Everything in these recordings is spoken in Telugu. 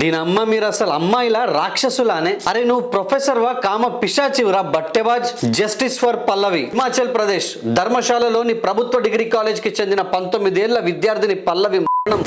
దీని అమ్మ మీరు అసలు అమ్మాయిలా రాక్షసులానే? అరే నువ్వు ప్రొఫెసర్ వా కామ పిశాచివరా బట్టెబాజ్. జస్టిస్ ఫర్ పల్లవి. హిమాచల్ ప్రదేశ్ ధర్మశాలలోని ప్రభుత్వ డిగ్రీ కాలేజ్ కి చెందిన 19 ఏళ్ల విద్యార్థిని పల్లవి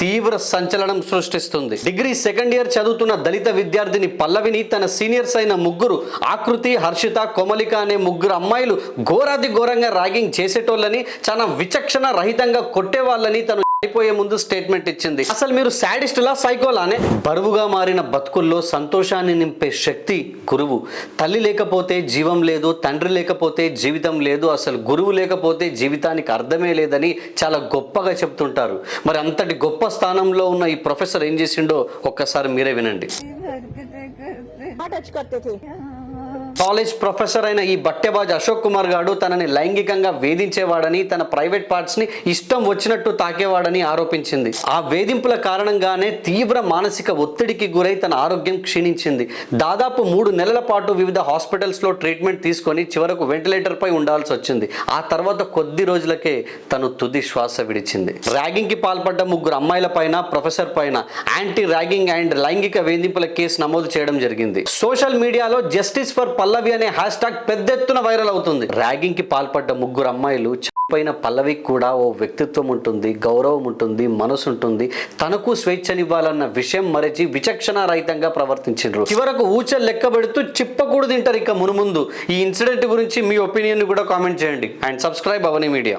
తీవ్ర సంచలనం సృష్టిస్తుంది. డిగ్రీ సెకండ్ ఇయర్ చదువుతున్న దళిత విద్యార్థిని పల్లవిని తన సీనియర్స్ అయిన ముగ్గురు ఆకృతి, హర్షిత, కోమలిక అనే ముగ్గురు అమ్మాయిలు ఘోరాతి ఘోరంగా ర్యాగింగ్ చేసేటోళ్ళని, చాలా విచక్షణ రహితంగా కొట్టేవాళ్ళని తను అయిపోయే ముందు స్టేట్మెంట్ ఇచ్చింది. అసలు మీరు సాడిస్టులా సైకోలానే? బరువుగా మారిన బతుకుల్లో సంతోషాన్ని నింపే శక్తి గురువు. తల్లి లేకపోతే జీవం లేదు, తండ్రి లేకపోతే జీవితం లేదు, అసలు గురువు లేకపోతే జీవితానికి అర్థమే లేదని చాలా గొప్పగా చెప్తుంటారు. మరి అంతటి గొప్ప స్థానంలో ఉన్న ఈ ప్రొఫెసర్ ఏం చేసిండో ఒక్కసారి మీరే వినండి. కాలేజ్ ప్రొఫెసర్ అయిన ఈ బట్టెబాజ్ అశోక్ కుమార్ గారు తనని లైంగికంగా వేధించేవాడని, తన ప్రైవేట్ పార్ట్స్ ని ఇష్టం వచ్చినట్టు తాకేవాడని ఆరోపించింది. ఆ వేధింపుల కారణంగానే తీవ్ర మానసిక ఒత్తిడికి గురై తన ఆరోగ్యం క్షీణించింది. దాదాపు 3 నెలల పాటు వివిధ హాస్పిటల్స్ లో ట్రీట్మెంట్ తీసుకొని చివరకు వెంటిలేటర్ పై ఉండాల్సి వచ్చింది. ఆ తర్వాత కొద్ది రోజులకే తను తుది శ్వాస విడిచింది. ర్యాగింగ్ కి పాల్పడ్డ 3 అమ్మాయిల పైన, ప్రొఫెసర్ పైన యాంటీ ర్యాగింగ్ అండ్ లైంగిక వేధింపుల కేసు నమోదు చేయడం జరిగింది. సోషల్ మీడియాలో జస్టిస్ ఫర్ పల్లవి అనే హ్యాష్ ట్యాగ్ పెద్ద ఎత్తున వైరల్ అవుతుంది. ర్యాగింగ్ కి పాల్పడ్డ 3 అమ్మాయిలు పైన పల్లవికి కూడా ఓ వ్యక్తిత్వం ఉంటుంది, గౌరవం ఉంటుంది, మనసు ఉంటుంది, తనకు స్వేచ్ఛనివ్వాలన్న విషయం మరచి విచక్షణ రహితంగా ప్రవర్తించారు. చివరకు ఊచలు లెక్క పెడుతూ చిప్పకూడదు తింటారు ఇక మునుముందు. ఈ ఇన్సిడెంట్ గురించి మీ ఒపీనియన్ కూడా కామెంట్ చేయండి అండ్ సబ్స్క్రైబ్ అవని మీడియా.